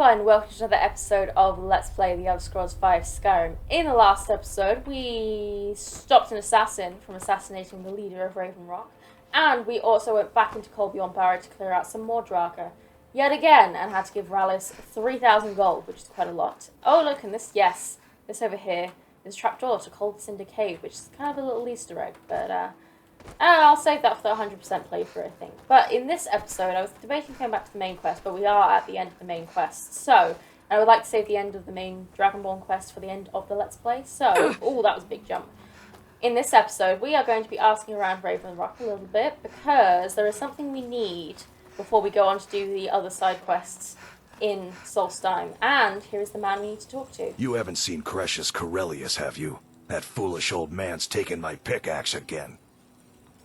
everyone, welcome to another episode of Let's Play The Elder Scrolls V Skyrim. In the last episode, we stopped an assassin from assassinating the leader of Raven Rock, and we also went back into Colbjorn Barrow to clear out some more Draka, yet again, and had to give Rallis 3,000 gold, which is quite a lot. Oh look, and this over here, is a trapdoor to Cold Cinder Cave, which is kind of a little Easter egg, but I'll save that for the 100% playthrough, I think. But in this episode, I was debating going back to the main quest, but we are at the end of the main quest. So, I would like to save the end of the main Dragonborn quest for the end of the Let's Play. So, oh, that was a big jump. In this episode, we are going to be asking around Raven Rock a little bit, because there is something we need before we go on to do the other side quests in Solstheim. And here is the man we need to talk to. You haven't seen Crescius Corellius, have you? That foolish old man's taken my pickaxe again.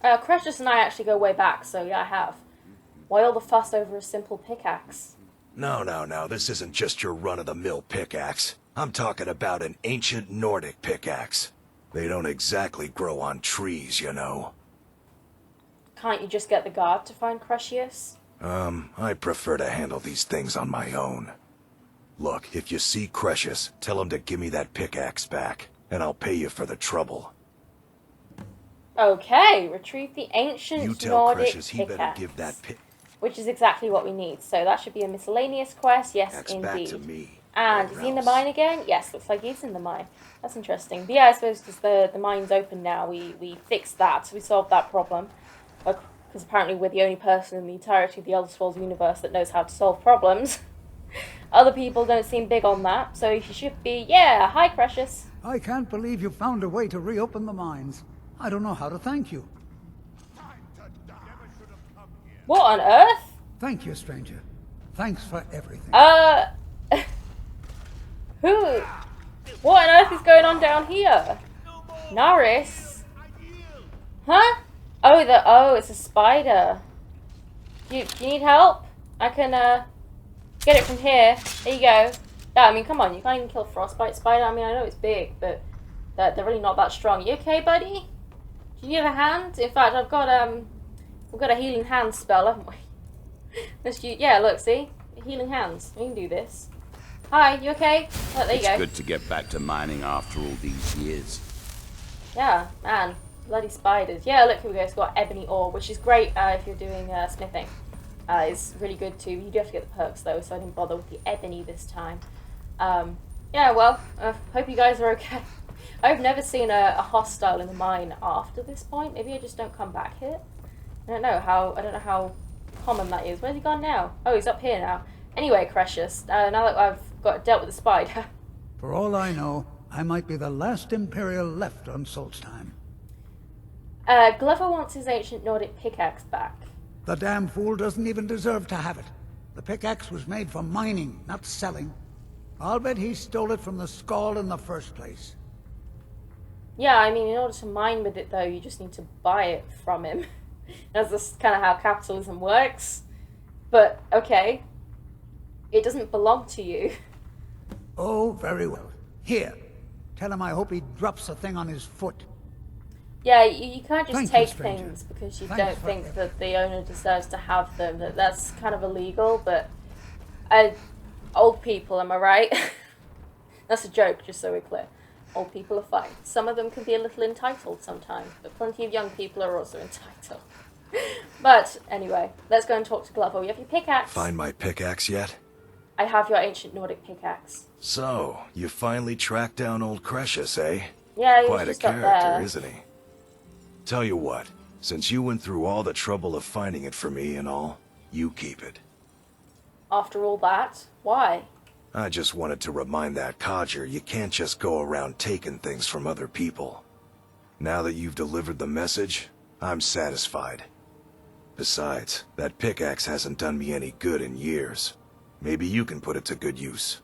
Crescius and I actually go way back, so yeah, I have. Why all the fuss over a simple pickaxe? No, this isn't just your run-of-the-mill pickaxe. I'm talking about an ancient Nordic pickaxe. They don't exactly grow on trees, you know. Can't you just get the guard to find Crescius? I prefer to handle these things on my own. Look, if you see Crescius, tell him to give me that pickaxe back, and I'll pay you for the trouble. Okay, retrieve the ancient You tell Nordic Crescius he pickaxe, better give that which is exactly what we need. So that should be a miscellaneous quest. Yes, pickaxe indeed. back to me. And is he in the mine again? Yes, looks like he's in the mine. That's interesting. But yeah, I suppose because the mine's open now, we fixed that. So we solved that problem. Because apparently we're the only person in the entirety of the Elder Scrolls universe that knows how to solve problems. Other people don't seem big on that. So he should be, yeah, hi Crescius. I can't believe you found a way to reopen the mines. I don't know how to thank you. What on earth? Thank you, stranger. Thanks for everything. Who? What on earth is going on down here? Norris? Huh? Oh, it's a spider. Do you need help? I can, get it from here. There you go. Yeah, I mean, come on, you can't even kill a frostbite spider. I mean, I know it's big, but they're really not that strong. You okay, buddy? Do you need a hand? In fact, we've got a healing hand spell, haven't we? Yeah, look, see? Healing hands. We can do this. Hi, you okay? Oh, there you go. It's good to get back to mining after all these years. Yeah, man. Bloody spiders. Yeah, look, here we go. It's got ebony ore, which is great if you're doing smithing. It's really good too. You do have to get the perks though, so I didn't bother with the ebony this time. Yeah, well, hope you guys are okay. I've never seen a hostile in the mine after this point. Maybe I just don't come back here. I don't know how common that is. Where's he gone now? Oh, he's up here now. Anyway, Crescius, now that I've dealt with the spider. For all I know, I might be the last Imperial left on Solstheim. Glover wants his ancient Nordic pickaxe back. The damn fool doesn't even deserve to have it. The pickaxe was made for mining, not selling. I'll bet he stole it from the Skald in the first place. Yeah, I mean, in order to mine with it, though, you just need to buy it from him. That's just kind of how capitalism works. But, okay. It doesn't belong to you. Oh, very well. Here. Tell him I hope he drops the thing on his foot. Yeah, you can't just Thank take you, stranger. things because you Thanks don't for think everything. that the owner deserves to have them. That's kind of illegal, but... old people, am I right? That's a joke, just so we're clear. Old people are fine. Some of them can be a little entitled sometimes, but plenty of young people are also entitled. But, anyway, let's go and talk to Glover. You have your pickaxe. Find my pickaxe yet? I have your ancient Nordic pickaxe. So, you finally tracked down old Crescius, eh? Yeah, he was Quite a just up character, there. isn't he? Tell you what, since you went through all the trouble of finding it for me and all, you keep it. After all that, why? I just wanted to remind that codger you can't just go around taking things from other people. Now that you've delivered the message, I'm satisfied. Besides, that pickaxe hasn't done me any good in years. Maybe you can put it to good use.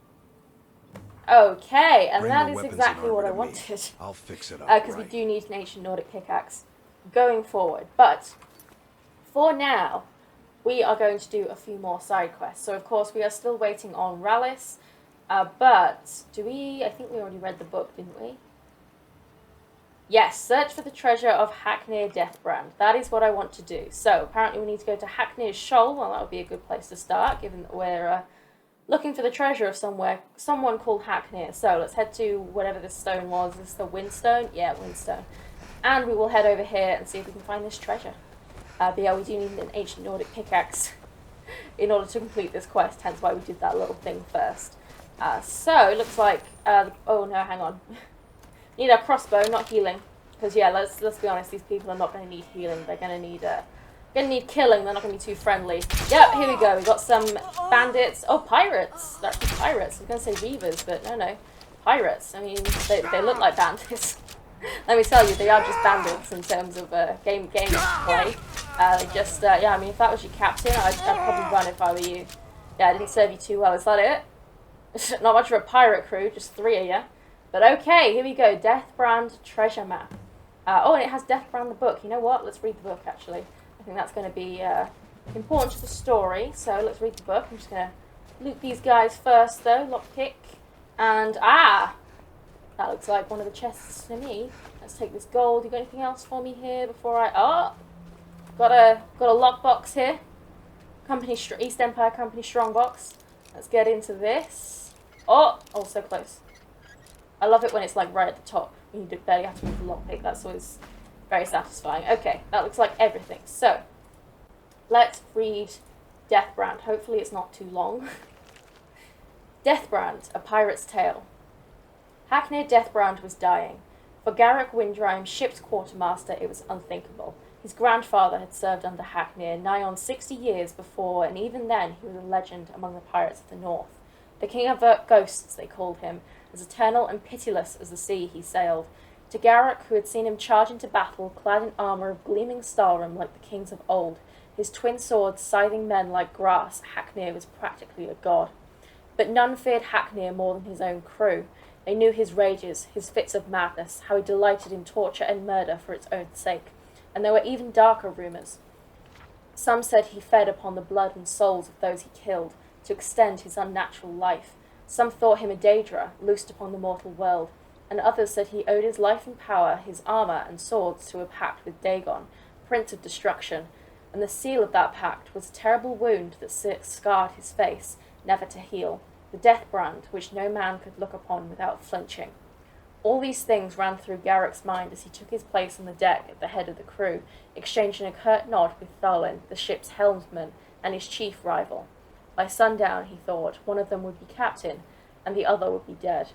Okay, and Bring that the is weapons exactly and what I armor to me. wanted. I'll fix it up. Because we right. do need an ancient Nordic pickaxe going forward. But for now, we are going to do a few more side quests. So of course we are still waiting on Rallis. But do we? I think we already read the book, didn't we? Yes, search for the treasure of Hacknir Deathbrand. That is what I want to do. So apparently we need to go to Hacknir's Shoal. Well, that would be a good place to start, given that we're looking for the treasure of someone called Hacknir. So let's head to whatever this stone was. Is this the Windstone? Yeah, Windstone. And we will head over here and see if we can find this treasure. But yeah, we do need an ancient Nordic pickaxe in order to complete this quest, hence why we did that little thing first. So it looks like, oh no, hang on. Need a crossbow, not healing. Because yeah, let's be honest, these people are not going to need healing. They're going to need killing. They're not going to be too friendly. Yep, here we go. We got some bandits. Oh, pirates. They're actually pirates. I was going to say reavers, but no. Pirates. I mean, they look like bandits. Let me tell you, they are just bandits in terms of game play. Yeah, I mean, if that was your captain, I'd probably run if I were you. Yeah, I didn't serve you too well. Is that it? Not much of a pirate crew, just 3 of you. But okay, here we go. Deathbrand treasure map. Oh, and it has Deathbrand the book. You know what? Let's read the book, actually. I think that's going to be important to the story. So let's read the book. I'm just going to loot these guys first, though. Lockpick. And, that looks like one of the chests to me. Let's take this gold. You got anything else for me here before I... Oh! Got a lockbox here. East Empire Company Strongbox. Let's get into this. Oh, so close. I love it when it's like right at the top. You barely have to move the lockpick. That's always very satisfying. Okay, that looks like everything. So, let's read Deathbrand. Hopefully it's not too long. Deathbrand, A Pirate's Tale. Hacknir Deathbrand was dying. For Garrick Windrime, ship's quartermaster, it was unthinkable. His grandfather had served under Hacknir nigh on 60 years before, and even then he was a legend among the pirates of the north. The king of ghosts, they called him, as eternal and pitiless as the sea he sailed. To Garrick, who had seen him charge into battle, clad in armour of gleaming stahlrim like the kings of old, his twin swords scything men like grass, Hacknir was practically a god. But none feared Hacknir more than his own crew. They knew his rages, his fits of madness, how he delighted in torture and murder for its own sake. And there were even darker rumours. Some said he fed upon the blood and souls of those he killed, to extend his unnatural life. Some thought him a Daedra, loosed upon the mortal world, and others said he owed his life and power, his armour and swords, to a pact with Dagon, prince of destruction, and the seal of that pact was a terrible wound that scarred his face, never to heal, the death brand which no man could look upon without flinching. All these things ran through Garrick's mind as he took his place on the deck at the head of the crew, exchanging a curt nod with Thalin, the ship's helmsman, and his chief rival. By sundown, he thought, one of them would be captain, and the other would be dead.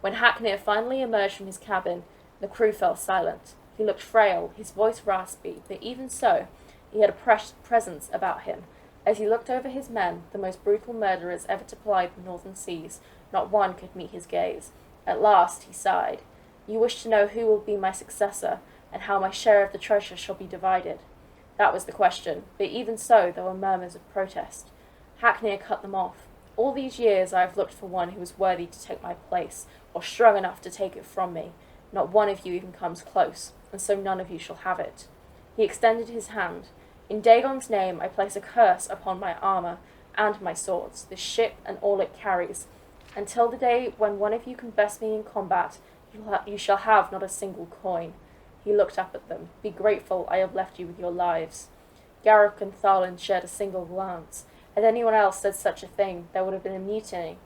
When Hacknir finally emerged from his cabin, the crew fell silent. He looked frail, his voice raspy, but even so, he had a presence about him. As he looked over his men, the most brutal murderers ever to ply the northern seas, not one could meet his gaze. At last he sighed. You wish to know who will be my successor, and how my share of the treasure shall be divided. That was the question, but even so there were murmurs of protest. Hacknir cut them off. All these years I have looked for one who was worthy to take my place, or strong enough to take it from me. Not one of you even comes close, and so none of you shall have it. He extended his hand. In Dagon's name I place a curse upon my armour and my swords, this ship and all it carries. Until the day when one of you can best me in combat, you shall have not a single coin. He looked up at them. Be grateful I have left you with your lives. Garrick and Thalin shared a single glance. Had anyone else said such a thing, there would have been a mutiny.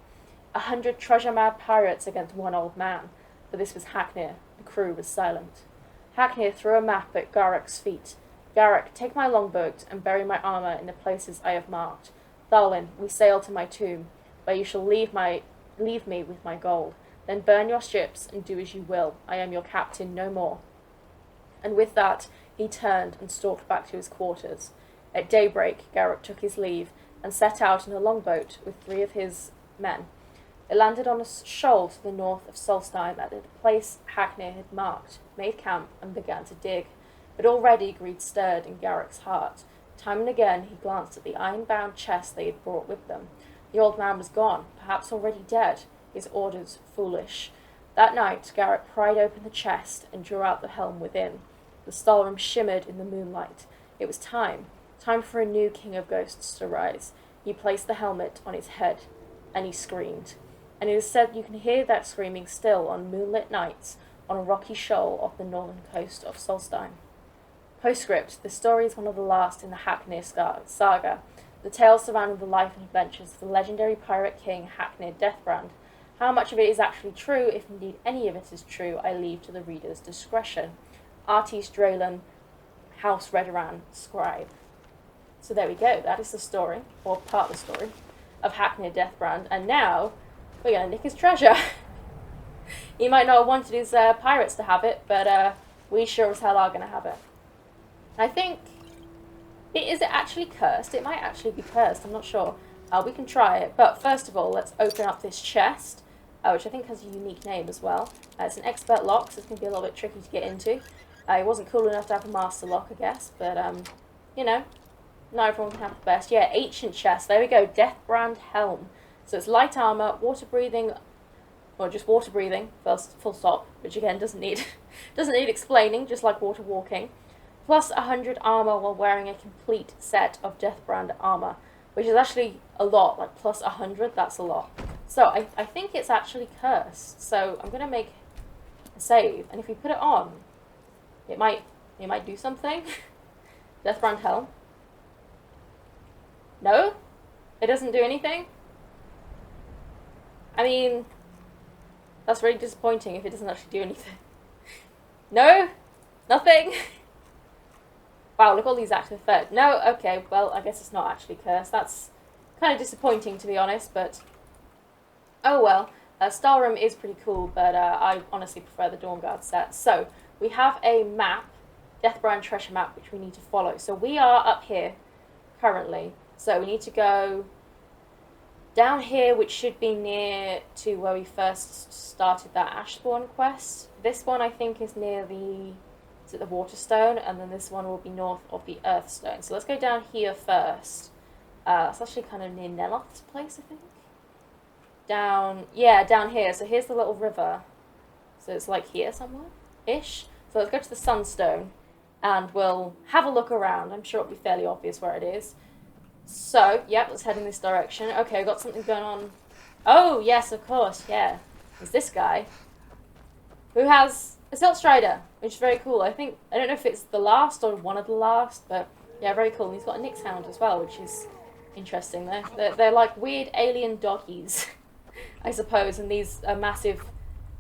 100 treasure-mad pirates against one old man. But this was Hacknir. The crew was silent. Hacknir threw a map at Garrick's feet. Garrick, take my longboat and bury my armour in the places I have marked. Thalin, we sail to my tomb, where you shall leave me with my gold. Then burn your ships and do as you will. I am your captain no more. And with that, he turned and stalked back to his quarters. At daybreak, Garrick took his leave and set out in a longboat with 3 of his men. They landed on a shoal to the north of Solstheim at the place Hacknir had marked, made camp, and began to dig. But already greed stirred in Garrick's heart. Time and again he glanced at the iron-bound chest they had brought with them. The old man was gone, perhaps already dead, his orders foolish. That night Garrick pried open the chest and drew out the helm within. The stahlrim shimmered in the moonlight. It was time for a new king of ghosts to rise. He placed the helmet on his head, and he screamed. And it is said you can hear that screaming still on moonlit nights on a rocky shoal off the northern coast of Solstheim. Postscript. The story is one of the last in the Hacknir saga. The the tales surrounding the life and adventures of the legendary pirate king Hackney Deathbrand. How much of it is actually true, if indeed any of it is true, I leave to the reader's discretion. Artiste Draylen, House Redoran, Scribe. So there we go, that is the story, or part of the story, of Hackney Deathbrand, and now we're going to nick his treasure. He might not have wanted his pirates to have it, but we sure as hell are going to have it. I think, is it actually cursed? It might actually be cursed, I'm not sure. We can try it, but first of all, let's open up this chest, which I think has a unique name as well. It's an expert lock, so it's going to be a little bit tricky to get into. It wasn't cool enough to have a master lock, I guess, but, you know, not everyone can have the best. Yeah, ancient chest, there we go, Deathbrand Helm. So it's light armor, water breathing, or just water breathing, first, full stop, which again doesn't need explaining, just like water walking. Plus 100 armor while wearing a complete set of Deathbrand armor, which is actually a lot, like plus 100, that's a lot. So I think it's actually cursed, so I'm going to make a save, and if we put it on, it might do something. Deathbrand Helm. No? It doesn't do anything? I mean, that's really disappointing if it doesn't actually do anything. No? Nothing? Wow, look at all these active effects. No? Okay, well, I guess it's not actually cursed. That's kind of disappointing, to be honest, but oh well. Skyrim is pretty cool, but I honestly prefer the Dawnguard set. So, we have a map, Deathbrand treasure map, which we need to follow. So we are up here, currently. So we need to go down here, which should be near to where we first started that Ashspawn quest. This one, I think, is near the... is it the Waterstone? And then this one will be north of the Earthstone. So let's go down here first. It's actually kind of near Neloth's place, I think. Down here. So here's the little river. So it's like here somewhere-ish. So let's go to the Sunstone, and we'll have a look around. I'm sure it'll be fairly obvious where it is. So, yep, let's head in this direction. Okay, we've got something going on. Oh, yes, of course, yeah. There's this guy, who has a Silt Strider, which is very cool. I don't know if it's the last or one of the last, but yeah, very cool. And he's got a Nyx Hound as well, which is interesting. They're like weird alien doggies, I suppose, and these are massive...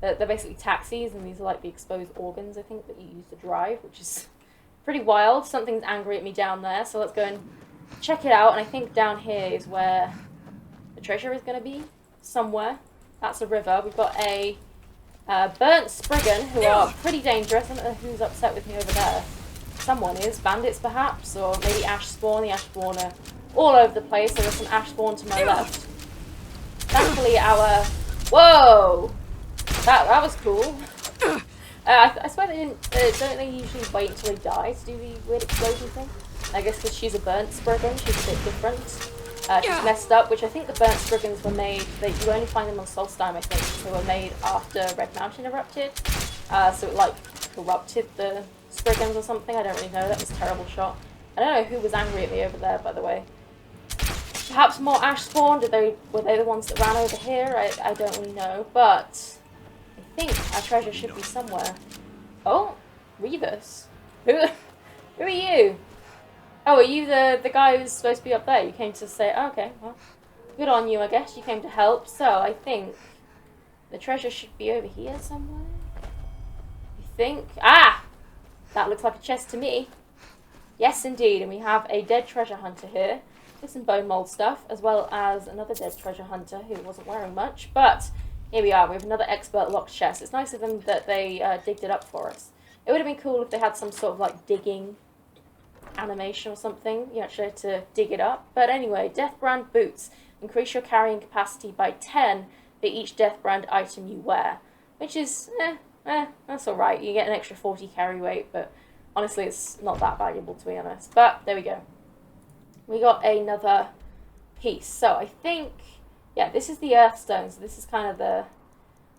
They're basically taxis, and these are like the exposed organs, I think, that you use to drive, which is pretty wild. Something's angry at me down there, so let's go and check it out. And I think down here is where the treasure is going to be, somewhere. That's a river. We've got a burnt Spriggan, who are pretty dangerous. I don't know who's upset with me over there. Someone is. Bandits, perhaps, or maybe Ashspawn. The Ashspawn are all over the place. So there's some Ashspawn to my left. Thankfully, our... Whoa! That was cool. I swear they didn't... don't they usually wait until they die to do the weird explosion thing? I guess because she's a burnt Spriggan, she's a bit different. She's messed up, which I think the burnt Spriggans were made... you only find them on Solstheim, I think. They were made after Red Mountain erupted. So it, like, corrupted the Spriggans or something. I don't really know. That was a terrible shot. I don't know who was angry at me over there, by the way. Perhaps more Ashspawn? Were they the ones that ran over here? I don't really know. But... I think our treasure should be somewhere. Oh, Revis. Who are you? Oh, are you the guy who's supposed to be up there? You came to say, oh, okay, well, good on you, I guess. You came to help. So I think the treasure should be over here somewhere. You think? Ah! That looks like a chest to me. Yes, indeed. And we have a dead treasure hunter here with some bone mold stuff, as well as another dead treasure hunter who wasn't wearing much, but... Here we are, we have another expert locked chest. It's nice of them that they digged it up for us. It would have been cool if they had some sort of like digging animation or something. You actually had to dig it up. But anyway, Deathbrand boots. Increase your carrying capacity by 10 for each Deathbrand item you wear. Which is, that's alright. You get an extra 40 carry weight, but honestly it's not that valuable to be honest. But there we go. We got another piece. So I think... Yeah, this is the Earthstone, so this is kind of the,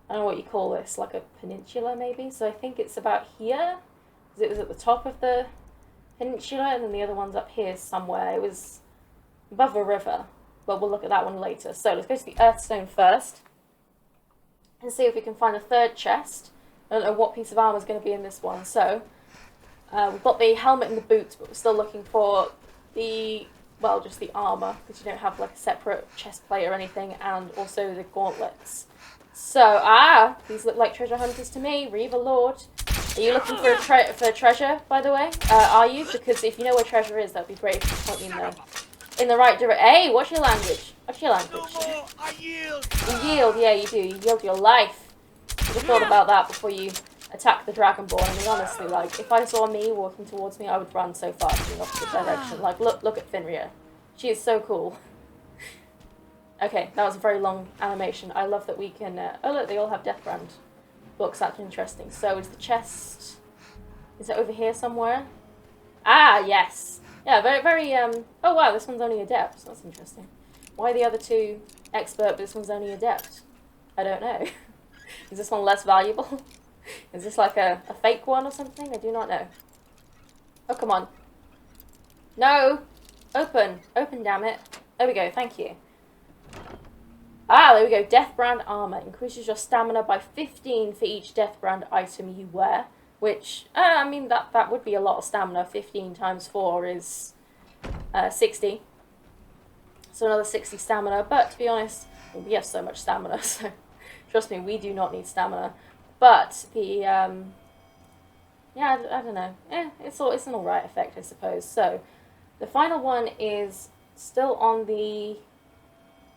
I don't know what you call this, like a peninsula maybe? So I think it's about here, because it was at the top of the peninsula, and then the other one's up here somewhere. It was above a river, but we'll look at that one later. So let's go to the Earthstone first, and see if we can find a third chest. I don't know what piece of armour is going to be in this one. So we've got the helmet and the boots, but we're still looking for the well, just the armor, because you don't have like a separate chest plate or anything, and also the gauntlets. So, these look like treasure hunters to me. Reaver Lord. Are you looking for a treasure, by the way? Are you? Because if you know where treasure is, that'd be great if you point me in the right direction. Hey, what's your language? What's your language? No more, I yield. You yield, yeah, you do. You yield your life. You should have thought about that before you attack the Dragonborn. I mean, honestly, like, if I saw me walking towards me, I would run so fast in the opposite direction. Like, look at Finria. She is so cool. Okay, that was a very long animation. I love that we can... oh, look, they all have Deathbrand books. That's interesting. So, is the chest... Is it over here somewhere? Ah, yes. Yeah, very, very... Oh, wow, this one's only Adept. That's interesting. Why are the other two Expert, but this one's only Adept? I don't know. Is this one less valuable? Is this like a fake one or something? I do not know. Oh, come on. No! Open. Open, damn it. There we go, thank you. Ah, there we go. Deathbrand armor. Increases your stamina by 15 for each Deathbrand item you wear. Which, I mean, that would be a lot of stamina. 15 times 4 is 60. So another 60 stamina. But, to be honest, we have so much stamina. So, trust me, we do not need stamina. But, the, yeah, I don't know. It's an alright effect, I suppose. So, the final one is still on the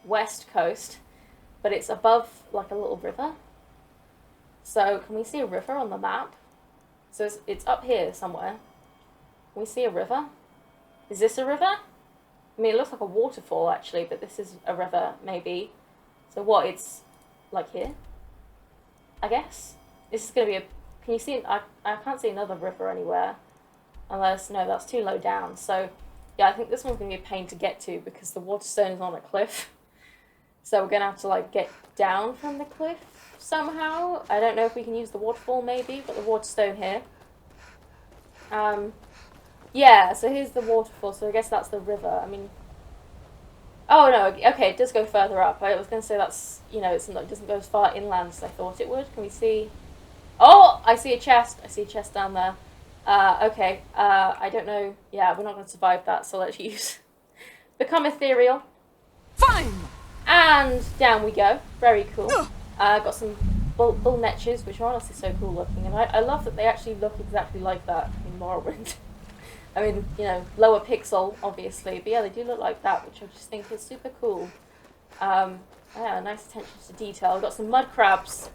west coast, but it's above like a little river. So can we see a river on the map? So it's up here somewhere. Can we see a river? Is this a river? I mean, it looks like a waterfall actually, but this is a river maybe. So what? It's like here, I guess. This is gonna be a. Can you see? I can't see another river anywhere, unless no, that's too low down. So. Yeah, I think this one's going to be a pain to get to because the Waterstone is on a cliff. So we're going to have to, like, get down from the cliff somehow. I don't know if we can use the waterfall, maybe, but the Waterstone here. Yeah, so here's the waterfall, so I guess that's the river. I mean... Oh, no, okay, it does go further up. I was going to say that's, you know, it doesn't go as far inland as I thought it would. Can we see... Oh, I see a chest. I see a chest down there. Okay, I don't know. Yeah, we're not going to survive that, so let's use Become Ethereal. Fine! And down we go. Very cool. Got some bull netches, which are honestly so cool looking, and I love that they actually look exactly like that in Morrowind. I mean, you know, lower pixel, obviously, but yeah, they do look like that, which I just think is super cool. Yeah, nice attention to detail. Got some mud crabs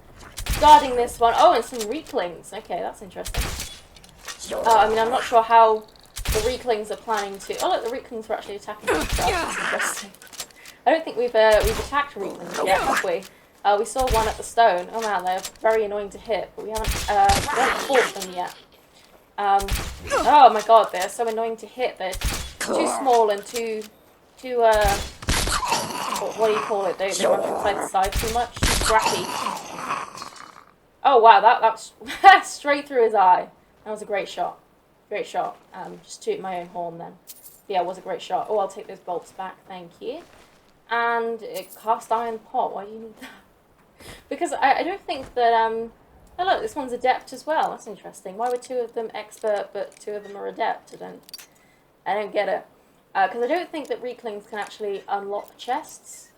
guarding this one. Oh, and some Reeklings. Okay, that's interesting. I mean, I'm not sure how the Reeklings are planning to... Oh, look, the Reeklings were actually attacking us. That's interesting. I don't think we've attacked Reeklings yet, have we? We saw one at the stone. Oh man, they're very annoying to hit, but we haven't fought them yet. Oh my god, they're so annoying to hit. They're too small and too what do you call it? They run from side to side too much. Too scrappy. Oh wow, that's straight through his eye. That was a great shot. Great shot. Just toot my own horn then. Yeah, it was a great shot. Oh, I'll take those bolts back, thank you. And a cast iron pot, why do you need that? Because I don't think that, oh look, this one's Adept as well. That's interesting. Why were two of them Expert, but two of them are Adept? I don't get it. Because I don't think that Reeklings can actually unlock chests.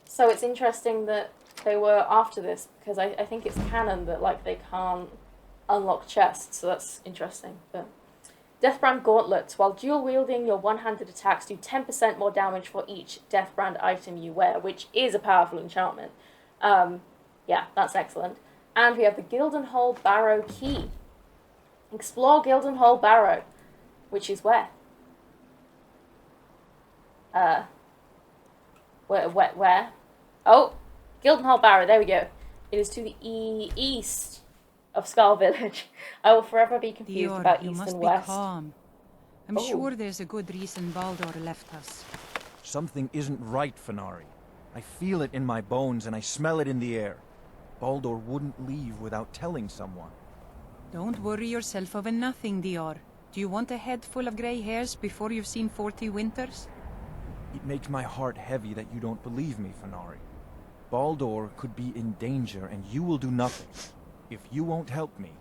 So it's interesting that they were after this, because I think it's canon that, like, they can't unlock chests, so that's interesting. But Deathbrand Gauntlets. While dual-wielding, your one-handed attacks do 10% more damage for each Deathbrand item you wear, which is a powerful enchantment. Yeah, that's excellent. And we have the Gildenhall Barrow Key. Explore Gildenhall Barrow, which is where? Where? Oh, Gildenhall Barrow, there we go. It is to the east of Skull Village. I will forever be confused about east and west. Calm. I'm sure there's a good reason Baldur left us. Something isn't right, Fenari. I feel it in my bones and I smell it in the air. Baldur wouldn't leave without telling someone. Don't worry yourself over nothing, Dior. Do you want a head full of grey hairs before you've seen 40 winters? It makes my heart heavy that you don't believe me, Fenari. Baldur could be in danger and you will do nothing. If you won't help me,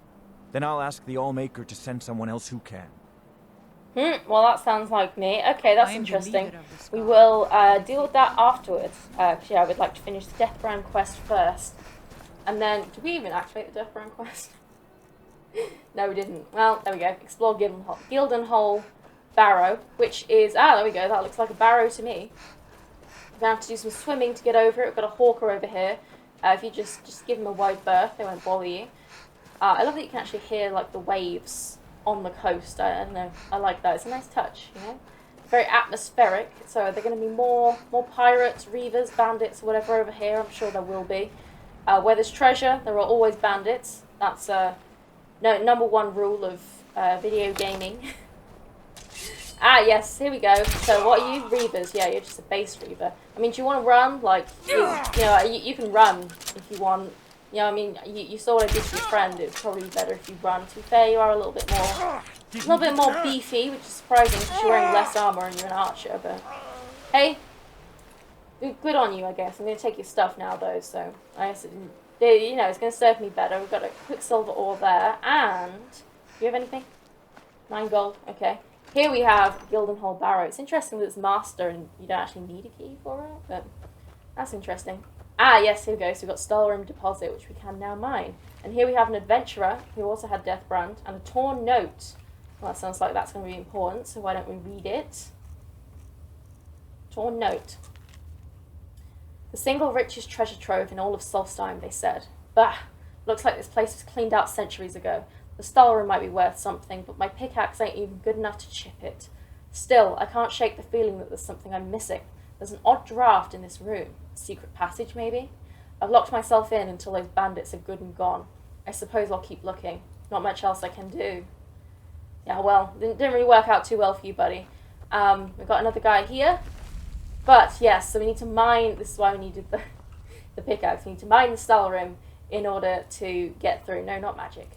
then I'll ask the Allmaker to send someone else who can. Well, that sounds like me. Okay, that's I am the interesting. leader of the We Sky. will deal with that afterwards. Yeah, I would like to finish the Deathbrand quest first. And then, did we even activate the Deathbrand quest? No, we didn't. Well, there we go. Explore Gildenhall Barrow, which is... Ah, there we go. That looks like a barrow to me. We're going to have to do some swimming to get over it. We've got a hawker over here. If you just give them a wide berth, they won't bother you. I love that you can actually hear, like, the waves on the coast. I don't know. I like that. It's a nice touch, you know? Very atmospheric. So are there going to be more pirates, reavers, bandits, or whatever over here? I'm sure there will be. Where there's treasure, there are always bandits. That's number one rule of video gaming. Ah, yes, here we go. So what are you? Reavers. Yeah, you're just a base reaver. I mean, do you want to run? Like, you can run if you want. You know, I mean, you saw what I did to your friend. It's probably better if you run. To be fair, you are a little bit more beefy, which is surprising because you're wearing less armor and you're an archer. But hey, good on you, I guess. I'm going to take your stuff now, though. So I guess it's going to serve me better. We've got a quicksilver ore there, and do you have anything? 9 gold. Okay. Here we have Gildenhall Barrow. It's interesting that it's master and you don't actually need a key for it, but that's interesting. Ah, yes, here we go. So we've got Skyrim deposit, which we can now mine. And here we have an adventurer who also had Deathbrand and a torn note. Well, that sounds like that's going to be important, so why don't we read it? Torn note. The single richest treasure trove in all of Solstheim, they said. Bah! Looks like this place was cleaned out centuries ago. The Stalroom might be worth something, but my pickaxe ain't even good enough to chip it. Still, I can't shake the feeling that there's something I'm missing. There's an odd draft in this room. A secret passage, maybe? I've locked myself in until those bandits are good and gone. I suppose I'll keep looking. Not much else I can do. Yeah, well, didn't really work out too well for you, buddy. We've got another guy here. But, yes, so we need to mine... This is why we needed the pickaxe. We need to mine the Stalroom in order to get through. No, not magic.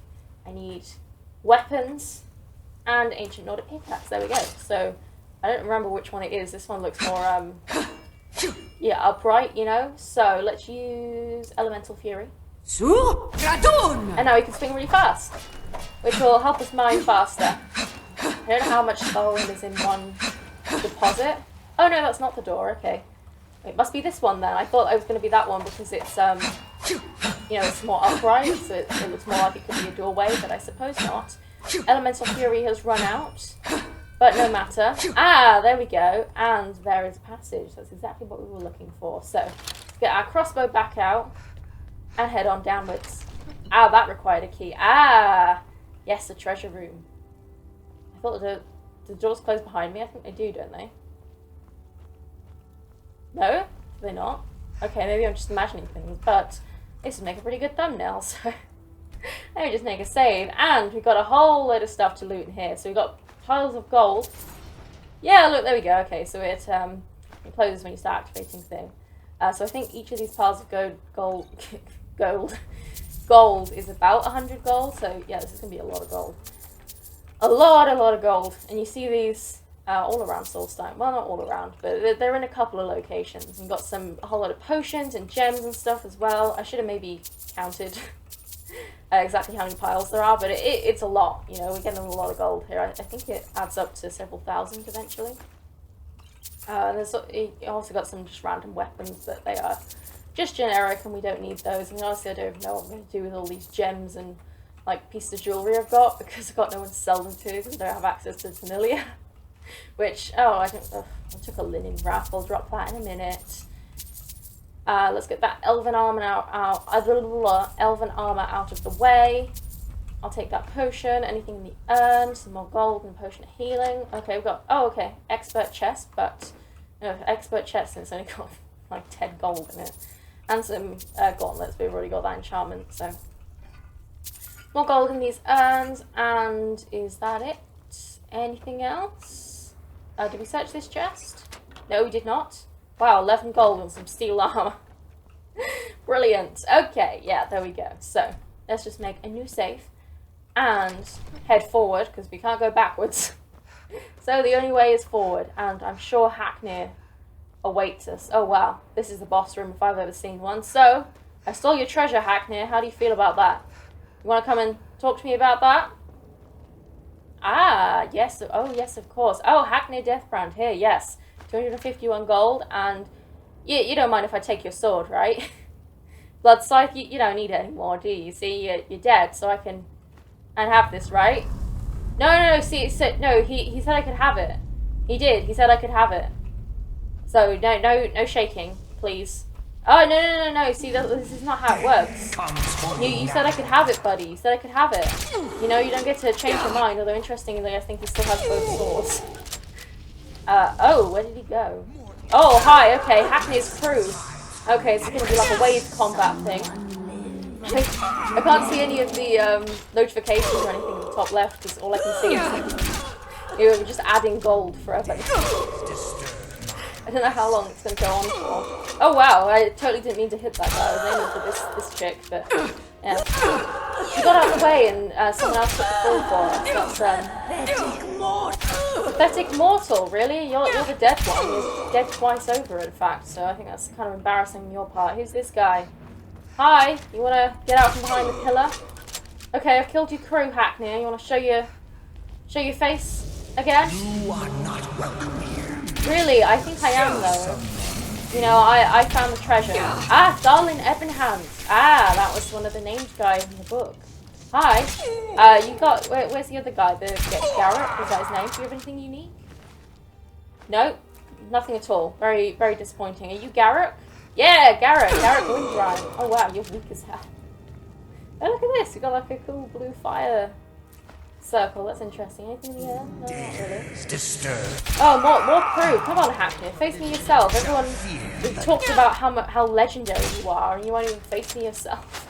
I need weapons and ancient Nordic pickaxe. There we go. So I don't remember which one it is. This one looks more yeah, upright, you know. So let's use Elemental Fury. And now we can swing really fast, which will help us mine faster. I don't know how much Skyrim is in one deposit. Oh no, that's not the door. Okay. It must be this one then. I thought it was going to be that one because it's it's more upright, so it looks more like it could be a doorway, but I suppose not. Elemental Fury has run out, but no matter. Ah, there we go, and there is a passage. That's exactly what we were looking for. So, let's get our crossbow back out and head on downwards. Ah, that required a key. Ah, yes, the treasure room. I thought the doors close behind me. I think they do, don't they? No? Do they not? Okay, maybe I'm just imagining things, but this would make a pretty good thumbnail, so let me just make a save. And we've got a whole load of stuff to loot in here. So we've got piles of gold. Yeah, look, there we go. Okay, so it closes when you start activating thing. So I think each of these piles of gold is about 100 gold. So yeah, this is going to be a lot of gold. A lot of gold. And you see these all around Solstheim. Well, not all around, but they're in a couple of locations. And got a whole lot of potions and gems and stuff as well. I should have maybe counted exactly how many piles there are, but it's a lot. You know, we're getting a lot of gold here. I think it adds up to several thousand eventually. And you also got some just random weapons, but they are just generic and we don't need those. And honestly, I don't even know what I'm going to do with all these gems and like pieces of jewellery I've got, because I've got no one to sell them to because I don't have access to Familiar. Which, I took a linen wrap. I'll drop that in a minute. Let's get that elven armor out of the way. I'll take that potion. Anything in the urn. Some more gold and potion of healing. Okay, we've got... Oh, okay. Expert chest, but... No, expert chest, and it's only got like 10 gold in it. And some gauntlets. We've already got that enchantment, so... More gold in these urns. And is that it? Anything else? Did we search this chest? No, we did not. Wow, 11 gold and some steel armor. Brilliant. Okay, yeah, there we go. So, let's just make a new save and head forward, because we can't go backwards. So the only way is forward, and I'm sure Hackney awaits us. Oh wow, this is the boss room if I've ever seen one. So, I stole your treasure, Hackney. How do you feel about that? You want to come and talk to me about that? Ah, yes. Oh, yes, of course. Oh, Hackney Deathbrand. Here, yes. 251 gold, and you don't mind if I take your sword, right? Blood Scythe, you don't need it anymore, do you? See, you're dead, so I can... And have this, right? No, see, no, he said I could have it. He did. He said I could have it. So, no shaking, please. Oh, no. See, this is not how it works. You said I could have it, buddy. You said I could have it. You know, you don't get to change your mind, although interestingly, I think he still has both swords. Oh, where did he go? Oh, hi, okay, Hackney's crew. Okay, it's gonna be like a wave combat thing. I can't see any of the notifications or anything in the top left, because all I can see is you're just adding gold forever. I don't know how long it's going to go on for. Oh wow, I totally didn't mean to hit that guy. I was aiming for this chick, but yeah. She got out of the way and someone else took the fall for her. That's Pathetic mortal, really? You're the dead one. You're dead twice over, in fact, so I think that's kind of embarrassing on your part. Who's this guy? Hi, you want to get out from behind the pillar? Okay, I've killed your crew, Hackney. You want to show your face again? You are not welcome here. Really? I think I am, though. You know, I found the treasure. Ah, Darlin Ebenhand. Ah, that was one of the named guys in the book. Hi. You got... where's the other guy? Garrett? Is that his name? Do you have anything unique? No? Nothing at all. Very, very disappointing. Are you Garrett? Yeah, Garrett Windride. Oh wow, you're weak as hell. Oh, look at this. You got like a cool blue fire circle. That's interesting. Anything in the air? No, not really. Oh, more crew. Come on, Hackney. Face me yourself. Everyone talks about how legendary you are, and you won't even face me yourself.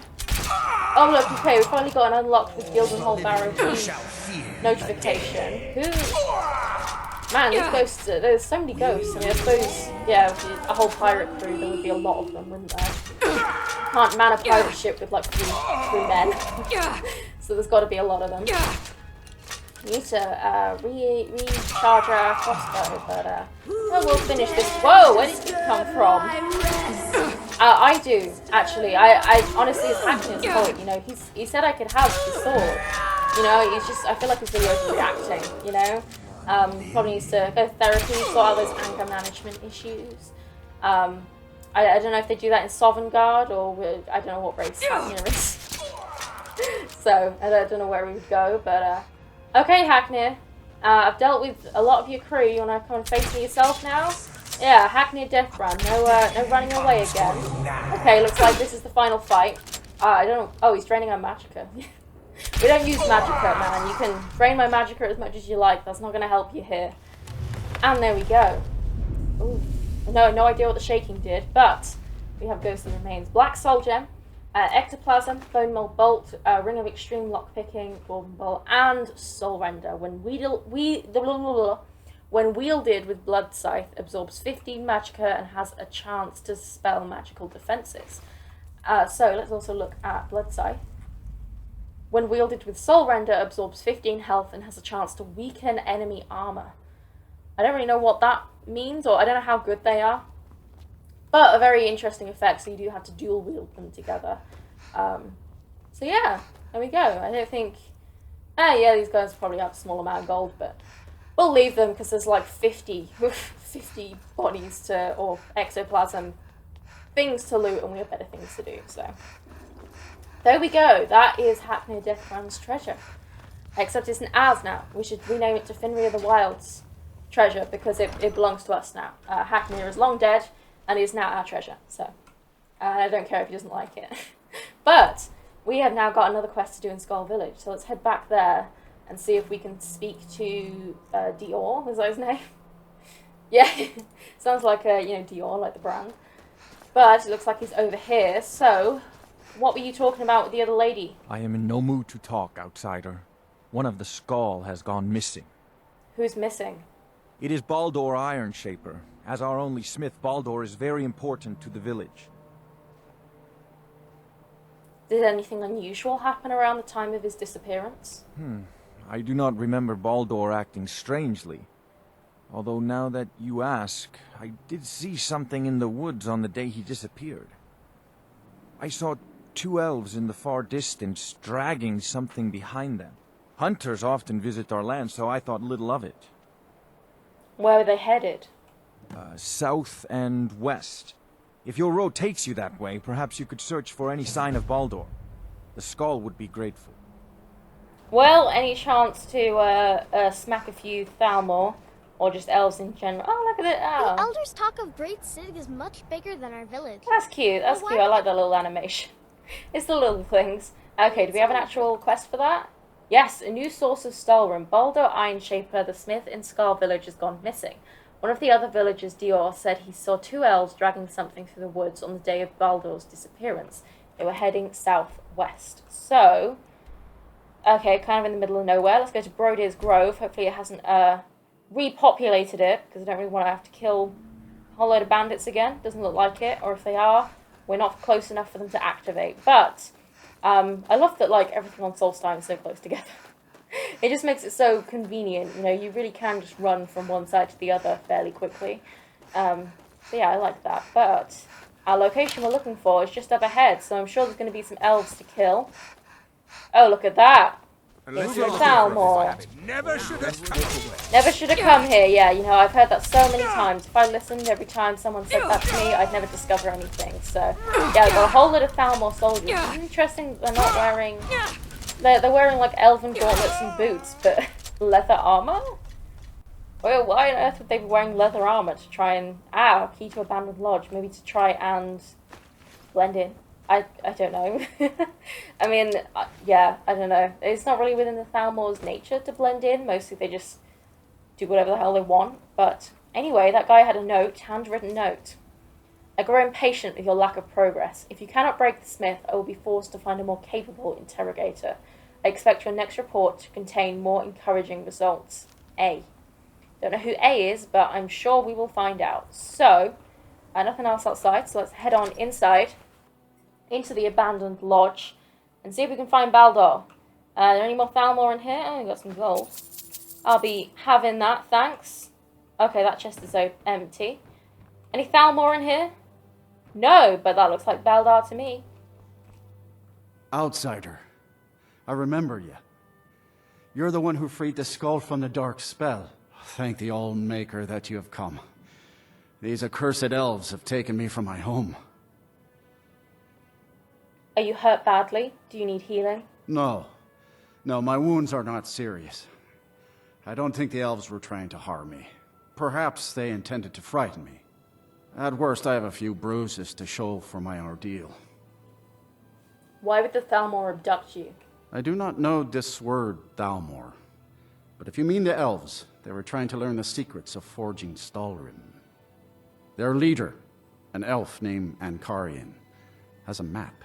Oh look, okay, we finally got an unlocked with Guild and Whole Barrow notification. Man, these ghosts, there's so many ghosts. I mean, I suppose, yeah, a whole pirate crew, there would be a lot of them, wouldn't there? Can't man a pirate ship with like three men. So there's got to be a lot of them. We need to recharge our crossbow, but well, we'll finish this. Whoa, where did you come from? I do, actually. I honestly, it's Hackney's fault, you know. He said I could have the sword. You know, he's just, I feel like he's really overreacting, you know. Probably needs to go to therapy, sort out those anger management issues. I don't know if they do that in Sovngarde or I don't know what race Hackney is. So I don't know where we would go, but okay, Hackney. I've dealt with a lot of your crew. You wanna come and face me yourself now? Yeah, Hackney Deathbrand. No running away again. Okay, looks like this is the final fight. I don't know. Oh, he's draining our magicka. We don't use magicka, man. You can drain my magicka as much as you like. That's not going to help you here. And there we go. Ooh. No idea what the shaking did, but we have ghostly remains. Black Soul Gem, Ectoplasm, Bone Mill Bolt, Ring of Extreme Lockpicking, Golden Bolt, and Soul Render. When wielded with Blood Scythe, absorbs 15 magicka and has a chance to spell magical defenses. So let's also look at Blood Scythe. When wielded with Soul Render, absorbs 15 health and has a chance to weaken enemy armor. I don't really know what that means, or I don't know how good they are. But a very interesting effect, so you do have to dual wield them together. So yeah, there we go. I don't think... yeah, these guys probably have a small amount of gold, but we'll leave them because there's like 50 bodies to, or ectoplasm things to loot, and we have better things to do, so... There we go. That is Hackney Deathbrand's treasure. Except it's an ours now. We should rename it to Finria the Wild's treasure because it belongs to us now. Hackney is long dead and is now our treasure. So I don't care if he doesn't like it. But we have now got another quest to do in Skull Village. So let's head back there and see if we can speak to Dior. Was that his name? Yeah. Sounds like Dior, like the brand. But it looks like he's over here. So... what were you talking about with the other lady? I am in no mood to talk, outsider. One of the Skull has gone missing. Who's missing? It is Baldur Ironshaper. As our only smith, Baldur is very important to the village. Did anything unusual happen around the time of his disappearance? I do not remember Baldur acting strangely. Although now that you ask, I did see something in the woods on the day he disappeared. I saw 2 elves in the far distance dragging something behind them. Hunters often visit our land, so I thought little of it. Where were they headed? South and west. If your road takes you that way, perhaps you could search for any sign of Baldur. The Skull would be grateful. Well, any chance to smack a few Thalmor, or just elves in general? Oh, look at it! The Oh, elders talk of Great Sig is much bigger than our village. that's cute. That's Well, cute. I like that little animation. It's the little things. Okay, do we have an actual quest for that? Yes, a new source of Stalrim. Baldur Ironshaper, the smith in Scar Village, has gone missing. One of the other villagers, Dior, said he saw two elves dragging something through the woods on the day of Baldur's disappearance. They were heading southwest. So, okay, kind of in the middle of nowhere. Let's go to Brodir's Grove. Hopefully it hasn't repopulated it, because I don't really want to have to kill a whole load of bandits again. Doesn't look like it. Or if they are, we're not close enough for them to activate. But I love that like everything on Solstheim is so close together. It just makes it so convenient. You know, you really can just run from one side to the other fairly quickly. So yeah, I like that. But our location we're looking for is just up ahead, so I'm sure there's going to be some elves to kill. Oh, look at that! It's the Thalmor. Never should have come. Never should have come here. Yeah, you know, I've heard that so many times. If I listened every time someone said that to me, I'd never discover anything. So, yeah, I've got a whole lot of Thalmor soldiers. It's interesting they're not wearing... They're wearing, like, elven gauntlets and boots, but leather armor? Well, why on earth would they be wearing leather armor to try and... key to abandoned lodge. Maybe to try and blend in. I don't know. I mean, yeah, I don't know. It's not really within the Thalmor's nature to blend in. Mostly they just do whatever the hell they want. But anyway, that guy had a note, handwritten note. I grow impatient with your lack of progress. If you cannot break the smith, I will be forced to find a more capable interrogator. I expect your next report to contain more encouraging results. A. Don't know who A is, but I'm sure we will find out. So, nothing else outside, so let's head on inside into the abandoned lodge and see if we can find Baldur. Are there any more Thalmor in here? Oh, we got some gold. I'll be having that, thanks. Okay, that chest is empty. Any Thalmor in here? No, but that looks like Baldur to me. Outsider, I remember you. You're the one who freed the skull from the dark spell. Thank the All-Maker that you have come. These accursed elves have taken me from my home. Are you hurt badly? Do you need healing? No. No, my wounds are not serious. I don't think the elves were trying to harm me. Perhaps they intended to frighten me. At worst, I have a few bruises to show for my ordeal. Why would the Thalmor abduct you? I do not know this word, Thalmor. But if you mean the elves, they were trying to learn the secrets of forging Stalrim. Their leader, an elf named Ankarian, has a map.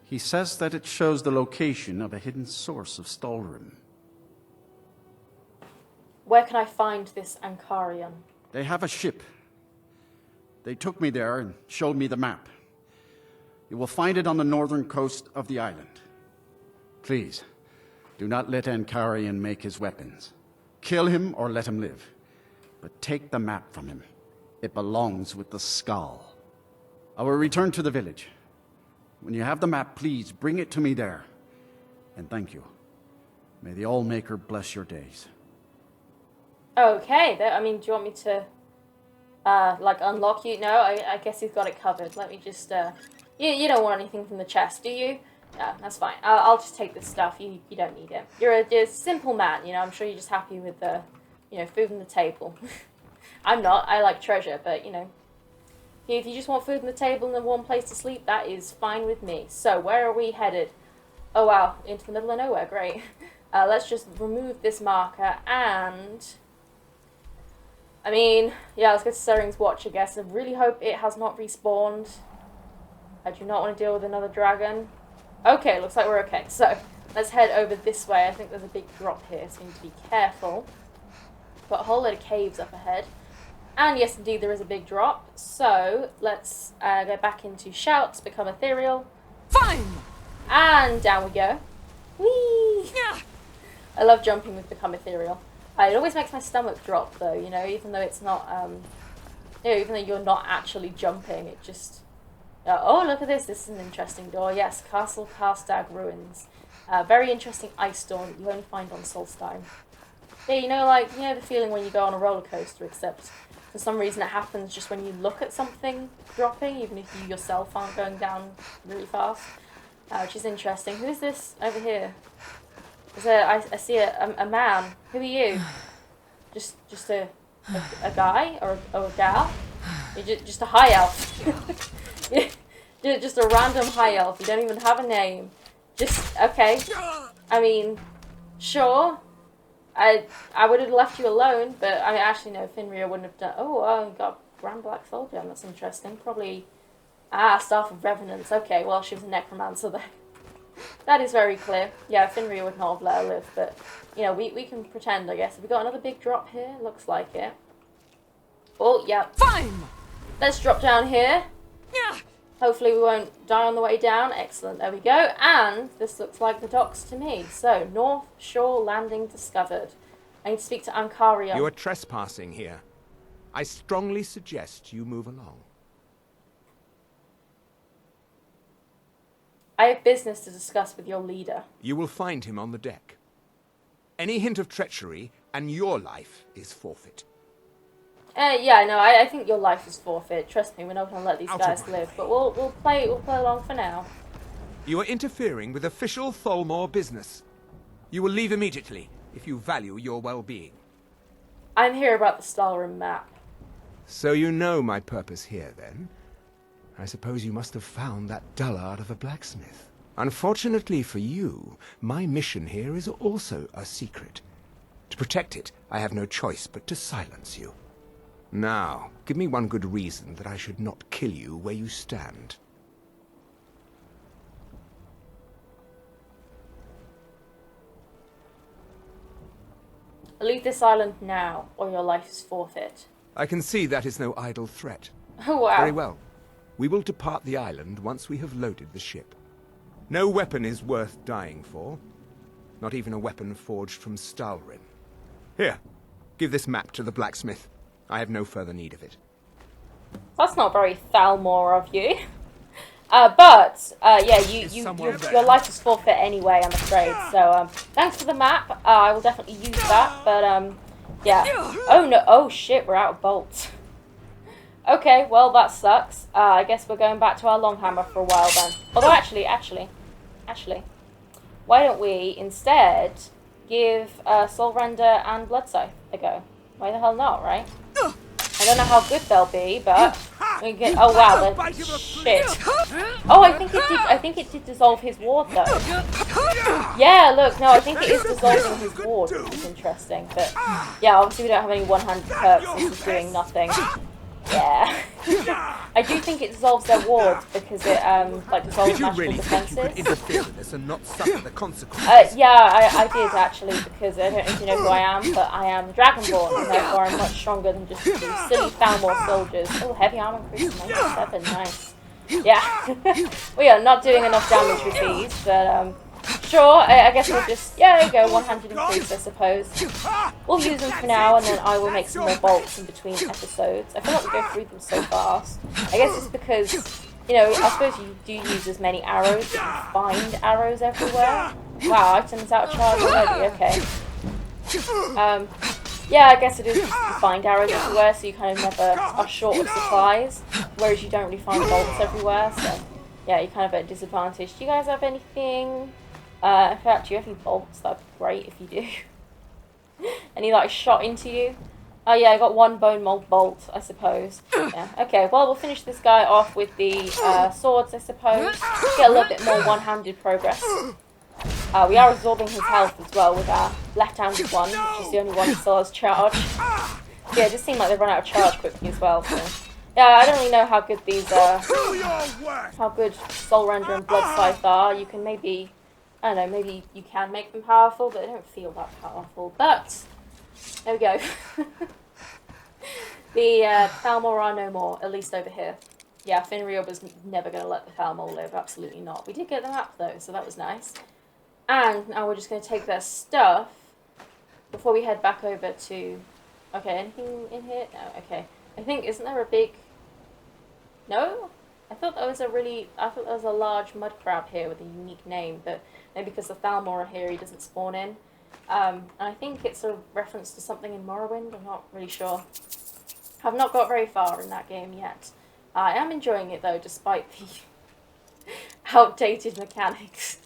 He says that it shows the location of a hidden source of Stalrim. Where can I find this Ankarian? They have a ship. They took me there and showed me the map. You will find it on the northern coast of the island. Please, do not let Ankarian make his weapons. Kill him or let him live. But take the map from him. It belongs with the skull. I will return to the village. When you have the map, please bring it to me there. And thank you. May the All-Maker bless your days. Okay, I mean, do you want me to, like, unlock you? No, I guess you've got it covered. Let me just, you don't want anything from the chest, do you? No, that's fine. I'll just take this stuff. You don't need it. You're a simple man, you know. I'm sure you're just happy with the, food on the table. I'm not. I like treasure, but, if you just want food on the table and a warm place to sleep, that is fine with me. So, where are we headed? Oh, wow. Into the middle of nowhere. Great. Let's just remove this marker and... I mean, yeah, let's go to Suring's Watch, I guess. I really hope it has not respawned. I do not want to deal with another dragon. Okay, looks like we're okay. So, let's head over this way. I think there's a big drop here, so we need to be careful. Got a whole load of caves up ahead. And yes, indeed, there is a big drop. So, let's go back into Shouts, become ethereal. Fine! And down we go. Whee! I love jumping with become ethereal. It always makes my stomach drop, though, even though it's not, even though you're not actually jumping, it just... oh, look at this. This is an interesting door. Yes, Castle Karstag Ruins. Very interesting ice storm that you only find on Solstheim. Yeah, you know the feeling when you go on a roller coaster, except for some reason it happens just when you look at something dropping, even if you yourself aren't going down really fast, which is interesting. Who is this over here? I see a man. Who are you? Just a guy or a gal? You're just a high elf. You're just a random high elf. You don't even have a name. Just okay. I mean, sure. I would have left you alone, but I mean, actually no, Finria wouldn't have done. Oh, you got Grand Black Soul Gem. That's interesting. Probably Staff of Revenants. Okay, well she was a necromancer there. That is very clear. Yeah, Finria would not have let her live, but you know, we can pretend, I guess. Have we got another big drop here? Looks like it. Oh, yeah. Fine! Let's drop down here. Yeah. Hopefully we won't die on the way down. Excellent, there we go. And this looks like the docks to me. So, North Shore Landing discovered. I need to speak to Ankaria. You are trespassing here. I strongly suggest you move along. I have business to discuss with your leader. You will find him on the deck. Any hint of treachery, and your life is forfeit. Yeah, no, I think your life is forfeit. Trust me, we're not going to let these Out guys of my live. way. But we'll play along for now. You are interfering with official Tholmor business. You will leave immediately, if you value your well-being. I'm here about the Skyrim map. So you know my purpose here, then? I suppose you must have found that dullard of a blacksmith. Unfortunately for you, my mission here is also a secret. To protect it, I have no choice but to silence you. Now, give me one good reason that I should not kill you where you stand. Leave this island now, or your life is forfeit. I can see that is no idle threat. Oh, wow. Very well. We will depart the island once we have loaded the ship. No weapon is worth dying for. Not even a weapon forged from Stalrin. Here, give this map to the blacksmith. I have no further need of it. That's not very Thalmor of you. Yeah, your life is forfeit anyway, I'm afraid. So, thanks for the map. I will definitely use that. But, yeah. Oh, no. Oh, shit, we're out of bolts. Okay, well, that sucks. I guess we're going back to our Longhammer for a while then. Although, actually, why don't we instead give Soul Render and Blood Scythe a go? Why the hell not, right? I don't know how good they'll be, but we get. Oh wow, shit. Oh, I think it did dissolve his ward though. Yeah, look, no, I think it is dissolving his ward, which is interesting. But yeah, obviously we don't have any one-handed perks. This is doing nothing. Yeah. I do think it dissolves their wards because it like dissolves magical defenses. Interfere with this and not suffer the consequences? Yeah, I did actually, because I don't know if you know who I am, but I am Dragonborn, and therefore I'm much stronger than just these silly Thalmor soldiers. Oh, heavy armor increase to 97, nice. Yeah, we are not doing enough damage with these, but sure, I guess we'll just, yeah, there you go, one-handed increase, I suppose. We'll use them for now, and then I will make some more bolts in between episodes. I feel like we go through them so fast. I guess it's because, you know, I suppose you do use as many arrows, but you find arrows everywhere. Wow, items out of charge already, okay. Yeah, I guess it is just you find arrows everywhere, so you kind of never are short of supplies, whereas you don't really find bolts everywhere, so yeah, you're kind of at a disadvantage. Do you guys have anything? In fact, do you have any bolts? That'd be great if you do. Any like shot into you? Oh yeah, I got one bone mold bolt, I suppose. Yeah, okay, well we'll finish this guy off with the swords, I suppose. Get a little bit more one-handed progress. We are absorbing his health as well with our left-handed one, which is the only one that still has charge. Yeah, it just seemed like they run out of charge quickly as well, so. Yeah, I don't really know how good these how good Soul Render and Blood Scythe are. You can maybe, I don't know, maybe you can make them powerful, but they don't feel that powerful. But, there we go. The Thalmor are no more, at least over here. Yeah, Finria was never going to let the Thalmor live, absolutely not. We did get them up though, so that was nice. And now we're just going to take their stuff before we head back over to... Okay, anything in here? No, okay. I think, isn't there a big... No? I thought there was a large mud crab here with a unique name, but maybe because the Thalmor are here, he doesn't spawn in. And I think it's a reference to something in Morrowind. I'm not really sure. I've not got very far in that game yet. I am enjoying it though, despite the outdated mechanics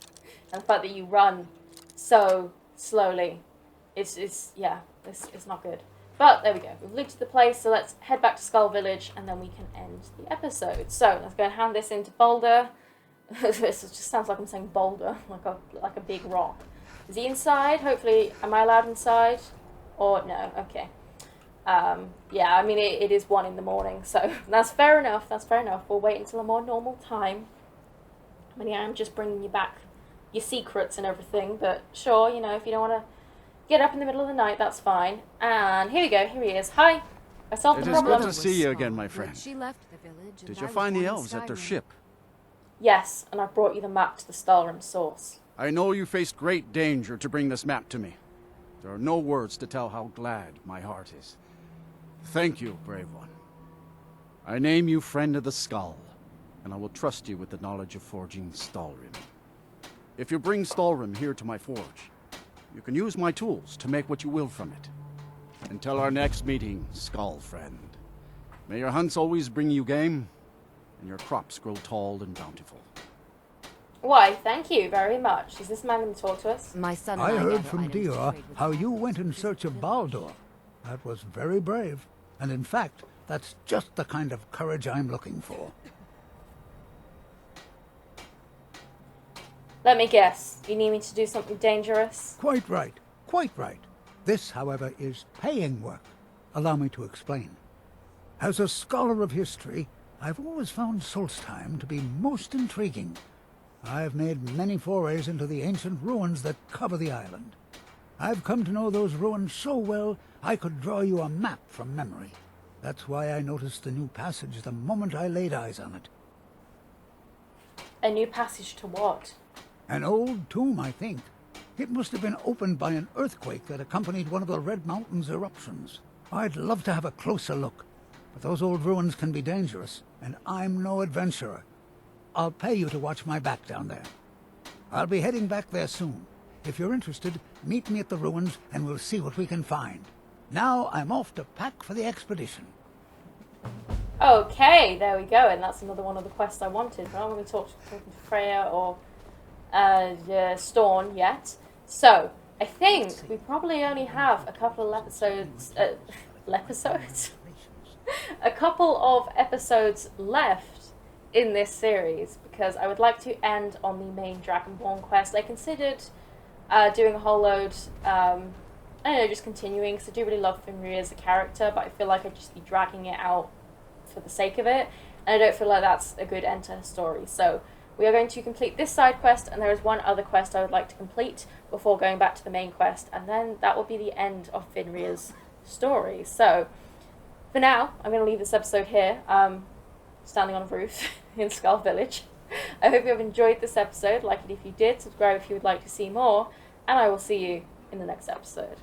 and the fact that you run so slowly. It's not good. But there we go. We've looked at the place, so let's head back to Skull Village and then we can end the episode. So let's go and hand this into Boulder. This just sounds like I'm saying boulder, like a big rock. Is he inside? Hopefully, am I allowed inside? Or no? Okay. Yeah, I mean it is 1 a.m, so that's fair enough. That's fair enough. We'll wait until a more normal time. I mean, I'm just bringing you back your secrets and everything, but sure, you know, if you don't want to get up in the middle of the night, that's fine. And here we go. Here he is. Hi. I solved the problem. It is good to see you again, my friend. She left the village. Did you find the elves at their ship? Yes, and I've brought you the map to the Skyrim source. I know you faced great danger to bring this map to me. There are no words to tell how glad my heart is. Thank you, brave one. I name you Friend of the Skull, and I will trust you with the knowledge of forging Stalrim. If you bring Stalrim here to my forge, you can use my tools to make what you will from it. Until our next meeting, Skull Friend. May your hunts always bring you game, and your crops grow tall and bountiful. Why, thank you very much. Is this man going to talk to us? My son. I and heard gather from items to Dior trade with how the you village. went in search of Baldur. That was very brave. And in fact, that's just the kind of courage I'm looking for. Let me guess. You need me to do something dangerous? Quite right. Quite right. This, however, is paying work. Allow me to explain. As a scholar of history, I've always found Solstheim to be most intriguing. I've made many forays into the ancient ruins that cover the island. I've come to know those ruins so well, I could draw you a map from memory. That's why I noticed the new passage the moment I laid eyes on it. A new passage to what? An old tomb, I think. It must have been opened by an earthquake that accompanied one of the Red Mountain's eruptions. I'd love to have a closer look, but those old ruins can be dangerous, and I'm no adventurer. I'll pay you to watch my back down there. I'll be heading back there soon. If you're interested, meet me at the ruins and we'll see what we can find. Now I'm off to pack for the expedition. Okay, there we go, and that's another one of the quests I wanted. But I'm going to talk to Freya or Storn yet. So, I think we probably only have a couple of episodes... a couple of episodes left in this series, because I would like to end on the main Dragonborn quest. I considered doing a whole load, I don't know, just continuing, because I do really love Finrya as a character, but I feel like I'd just be dragging it out for the sake of it, and I don't feel like that's a good end to her story. So we are going to complete this side quest, and there is one other quest I would like to complete before going back to the main quest, and then that will be the end of Finrya's story. So for now, I'm going to leave this episode here, standing on a roof in Skull Village. I hope you have enjoyed this episode. Like it if you did, subscribe if you would like to see more, and I will see you in the next episode.